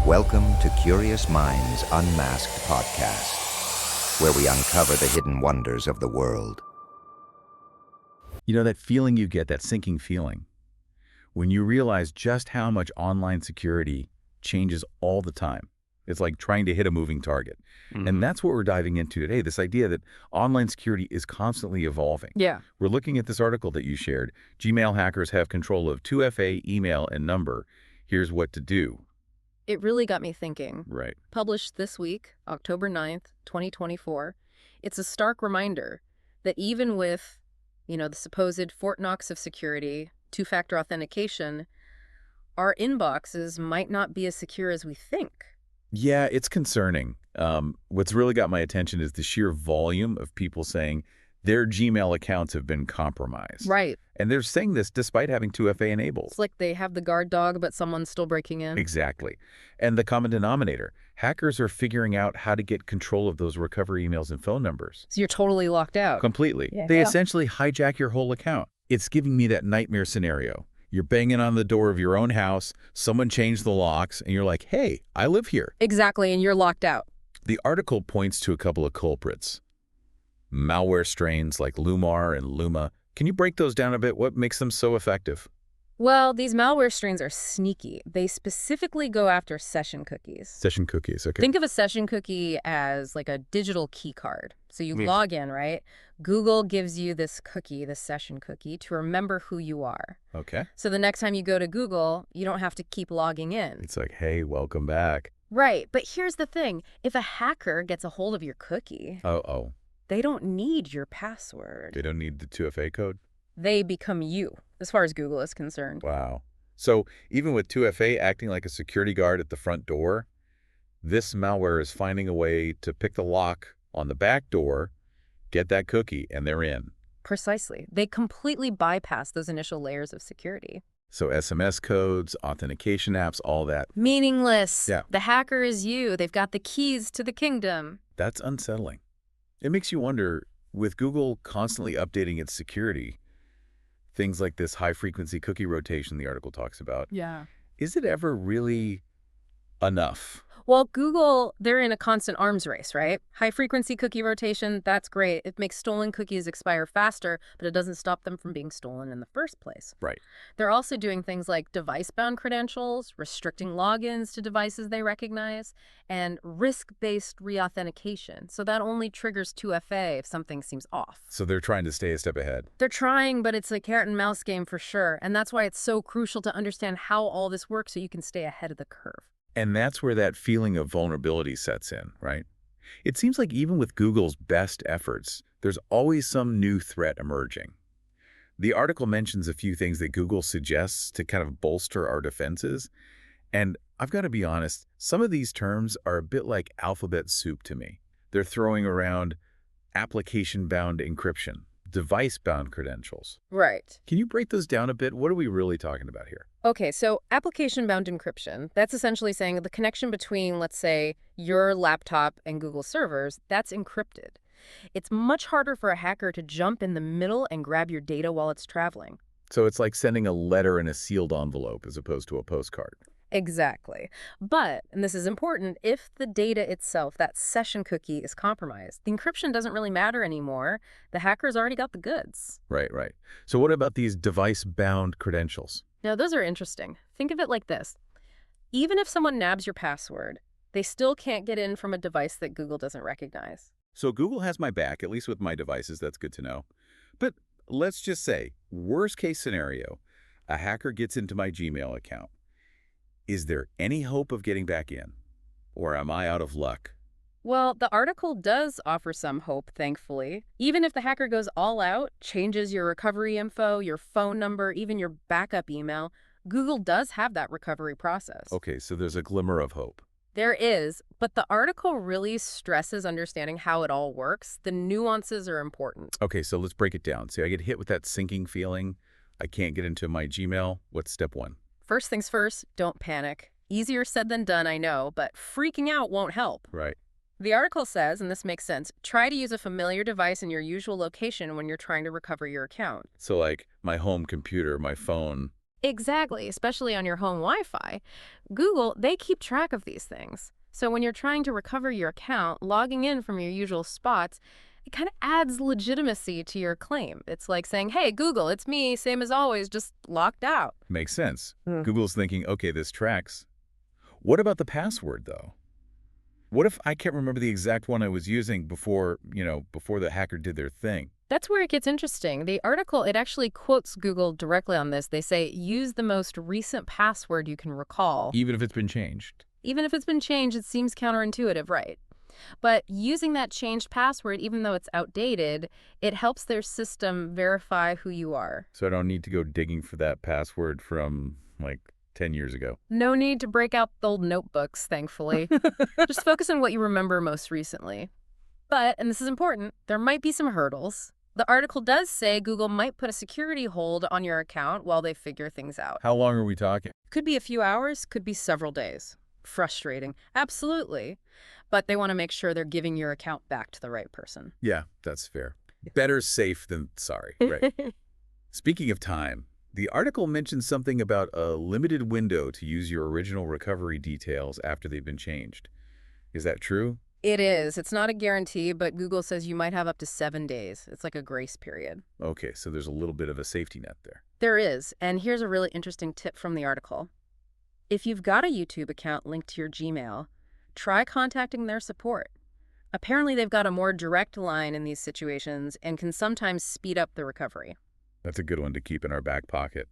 Welcome to Curious Minds Unmasked podcast, where we uncover the hidden wonders of the world. You know that feeling you get, that sinking feeling, when you realize just how much online security changes all the time. It's like trying to hit a moving target. And that's what we're diving into today, this idea that online security is constantly evolving. Yeah. We're looking at this article that you shared. Gmail hackers have control of 2FA, email, and number. Here's what to do. It really got me thinking. Right. Published this week, October 9th, 2024, it's a stark reminder that even with, the supposed Fort Knox of security, two-factor authentication, our inboxes might not be as secure as we think. Yeah, it's concerning. What's really got my attention is the sheer volume of people saying their Gmail accounts have been compromised. Right. And they're saying this despite having 2FA enabled. It's like they have the guard dog, but someone's still breaking in. Exactly. And the common denominator, hackers are figuring out how to get control of those recovery emails and phone numbers. So you're totally locked out. Completely. Yeah. They essentially hijack your whole account. It's giving me that nightmare scenario. You're banging on the door of your own house, someone changed the locks, and you're like, hey, I live here. Exactly, and you're locked out. The article points to a couple of culprits. Malware strains like Lumar and Luma. Can you break those down a bit? What makes them so effective? Well, these malware strains are sneaky. They specifically go after session cookies. Session cookies, okay. Think of a session cookie as like a digital key card. So you log in, right? Google gives you this cookie, this session cookie, to remember who you are. Okay. So the next time you go to Google, you don't have to keep logging in. It's like, hey, welcome back. Right. But here's the thing. If a hacker gets a hold of your cookie, Oh. they don't need your password. They don't need the 2FA code? They become you, as far as Google is concerned. Wow. So even with 2FA acting like a security guard at the front door, this malware is finding a way to pick the lock on the back door, get that cookie, and they're in. Precisely. They completely bypass those initial layers of security. So SMS codes, authentication apps, all that. Meaningless. Yeah. The hacker is you. They've got the keys to the kingdom. That's unsettling. It makes you wonder, with Google constantly updating its security, things like this high-frequency cookie rotation the article talks about, Yeah. is it ever really enough? Well, Google, they're in a constant arms race, right? High-frequency cookie rotation, that's great. It makes stolen cookies expire faster, but it doesn't stop them from being stolen in the first place. Right. They're also doing things like device-bound credentials, restricting logins to devices they recognize, and risk-based reauthentication. So that only triggers 2FA if something seems off. So they're trying to stay a step ahead. They're trying, but it's a carrot and mouse game for sure. And that's why it's so crucial to understand how all this works so you can stay ahead of the curve. And that's where that feeling of vulnerability sets in, right? It seems like even with Google's best efforts, there's always some new threat emerging. The article mentions a few things that Google suggests to kind of bolster our defenses. And I've got to be honest, some of these terms are a bit like alphabet soup to me. They're throwing around application-bound encryption, device-bound credentials. Right. Can you break those down a bit? What are we really talking about here? Okay, so application-bound encryption, that's essentially saying the connection between, let's say, your laptop and Google servers, that's encrypted. It's much harder for a hacker to jump in the middle and grab your data while it's traveling. So it's like sending a letter in a sealed envelope as opposed to a postcard. Exactly. But, and this is important, if the data itself, that session cookie, is compromised, the encryption doesn't really matter anymore. The hacker's already got the goods. Right. So what about these device-bound credentials? Now, those are interesting. Think of it like this. Even if someone nabs your password, they still can't get in from a device that Google doesn't recognize. So Google has my back, at least with my devices. That's good to know. But let's just say, worst case scenario, a hacker gets into my Gmail account. Is there any hope of getting back in? Or am I out of luck? Well, the article does offer some hope, thankfully. Even if the hacker goes all out, changes your recovery info, your phone number, even your backup email, Google does have that recovery process. Okay, so there's a glimmer of hope. There is, but the article really stresses understanding how it all works. The nuances are important. Okay, so let's break it down. See, I get hit with that sinking feeling. I can't get into my Gmail. What's step one? First things first, don't panic. Easier said than done, I know, but freaking out won't help. Right. The article says, and this makes sense, try to use a familiar device in your usual location when you're trying to recover your account. So like my home computer, my phone, Exactly, especially on your home Wi-Fi. Google, they keep track of these things. So when you're trying to recover your account, logging in from your usual spots, it kind of adds legitimacy to your claim. It's like saying, hey, Google, it's me, same as always, just locked out. Makes sense. Hmm. Google's thinking, okay, this tracks. What about the password, though? What if I can't remember the exact one I was using before the hacker did their thing? That's where it gets interesting. The article, it actually quotes Google directly on this. They say, use the most recent password you can recall. Even if it's been changed. Even if it's been changed, it seems counterintuitive, right? But using that changed password, even though it's outdated, it helps their system verify who you are. So I don't need to go digging for that password from, like, 10 years ago. No need to break out the old notebooks, thankfully. Just focus on what you remember most recently. But, and this is important, there might be some hurdles. The article does say Google might put a security hold on your account while they figure things out. How long are we talking? Could be a few hours, could be several days. Frustrating. Absolutely. But they want to make sure they're giving your account back to the right person. Yeah, that's fair. Better safe than sorry, right? Speaking of time, the article mentions something about a limited window to use your original recovery details after they've been changed. Is that true? It is. It's not a guarantee, but Google says you might have up to 7 days. It's like a grace period. Okay, so there's a little bit of a safety net there. There is. And here's a really interesting tip from the article. If you've got a YouTube account linked to your Gmail, try contacting their support. Apparently, they've got a more direct line in these situations and can sometimes speed up the recovery. That's a good one to keep in our back pocket.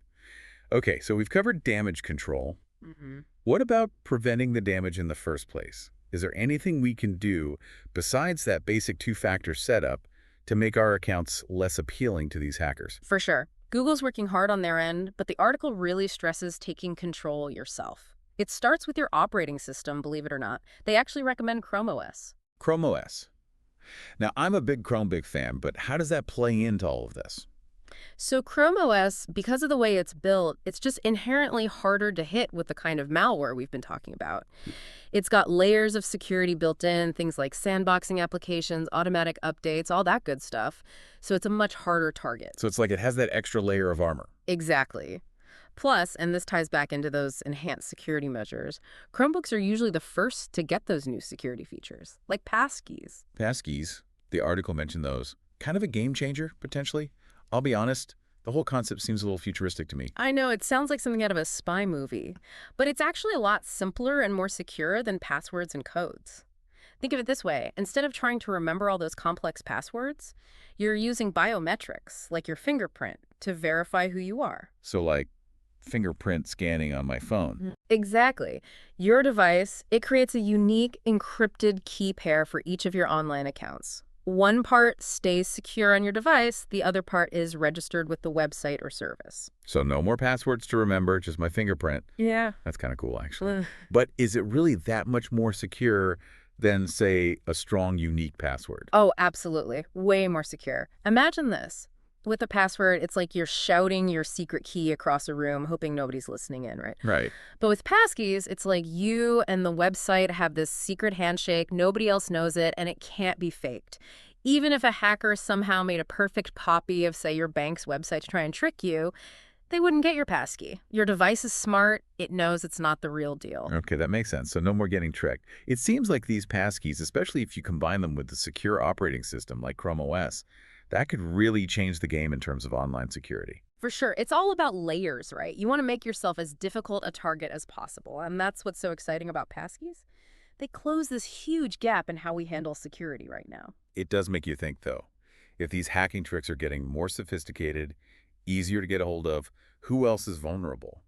Okay, so we've covered damage control. Mm-hmm. What about preventing the damage in the first place? Is there anything we can do besides that basic two-factor setup to make our accounts less appealing to these hackers? For sure. Google's working hard on their end, but the article really stresses taking control yourself. It starts with your operating system, believe it or not. They actually recommend Chrome OS. Chrome OS. Now, I'm a big Chromebook fan, but how does that play into all of this? So Chrome OS, because of the way it's built, it's just inherently harder to hit with the kind of malware we've been talking about. It's got layers of security built in, things like sandboxing applications, automatic updates, all that good stuff. So it's a much harder target. So it's like it has that extra layer of armor. Exactly. Plus, and this ties back into those enhanced security measures, Chromebooks are usually the first to get those new security features, like passkeys. Passkeys, the article mentioned those. Kind of a game changer, potentially. I'll be honest, the whole concept seems a little futuristic to me. I know, it sounds like something out of a spy movie, but it's actually a lot simpler and more secure than passwords and codes. Think of it this way. Instead of trying to remember all those complex passwords, you're using biometrics, like your fingerprint, to verify who you are. So like fingerprint scanning on my phone. Exactly. Your device, it creates a unique encrypted key pair for each of your online accounts. One part stays secure on your device, the other part is registered with the website or service. So no more passwords to remember, just my fingerprint. Yeah. That's kind of cool, actually. But is it really that much more secure than, say, a strong, unique password? Oh, absolutely. Way more secure. Imagine this. With a password, it's like you're shouting your secret key across a room, hoping nobody's listening in, right? Right. But with passkeys, it's like you and the website have this secret handshake, nobody else knows it, and it can't be faked. Even if a hacker somehow made a perfect copy of, say, your bank's website to try and trick you, they wouldn't get your passkey. Your device is smart. It knows it's not the real deal. Okay, that makes sense. So no more getting tricked. It seems like these passkeys, especially if you combine them with the secure operating system like Chrome OS, that could really change the game in terms of online security. For sure. It's all about layers, right? You want to make yourself as difficult a target as possible. And that's what's so exciting about passkeys. They close this huge gap in how we handle security right now. It does make you think, though. If these hacking tricks are getting more sophisticated, easier to get a hold of, who else is vulnerable?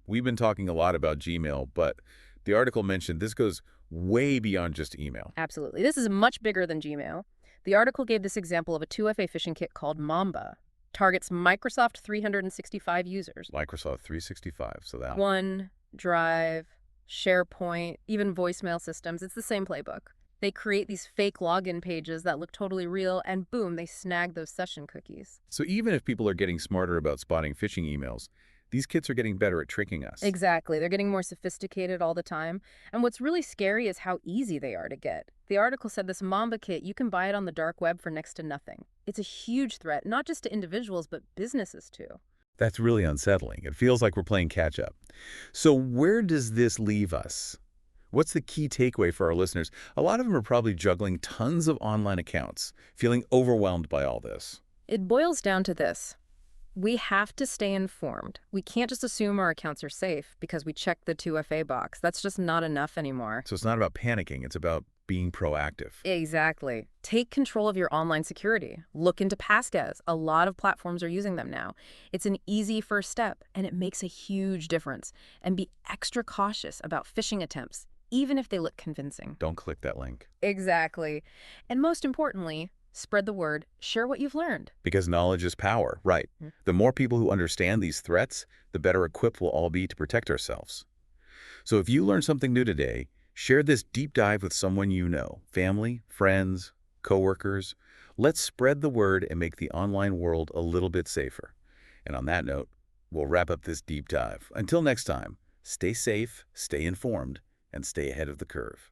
We've been talking a lot about Gmail, but the article mentioned this goes way beyond just email. Absolutely. This is much bigger than Gmail. The article gave this example of a 2FA phishing kit called Mamba. Targets Microsoft 365 users. Microsoft 365, so that OneDrive, SharePoint, even voicemail systems. It's the same playbook. They create these fake login pages that look totally real, and boom, they snag those session cookies. So even if people are getting smarter about spotting phishing emails, these kits are getting better at tricking us. Exactly. They're getting more sophisticated all the time. And what's really scary is how easy they are to get. The article said this Mamba kit, you can buy it on the dark web for next to nothing. It's a huge threat, not just to individuals, but businesses too. That's really unsettling. It feels like we're playing catch-up. So where does this leave us? What's the key takeaway for our listeners? A lot of them are probably juggling tons of online accounts, feeling overwhelmed by all this. It boils down to this. We have to stay informed. We can't just assume our accounts are safe because we checked the 2FA box. That's just not enough anymore. So it's not about panicking, it's about being proactive. Exactly. Take control of your online security. Look into passkeys. A lot of platforms are using them now. It's an easy first step, and it makes a huge difference. And be extra cautious about phishing attempts, even if they look convincing. Don't click that link. Exactly. And most importantly, spread the word. Share what you've learned. Because knowledge is power, right? The more people who understand these threats, the better equipped we'll all be to protect ourselves. So if you learned something new today, share this deep dive with someone you know, family, friends, coworkers. Let's spread the word and make the online world a little bit safer. And on that note, we'll wrap up this deep dive. Until next time, stay safe, stay informed, and stay ahead of the curve.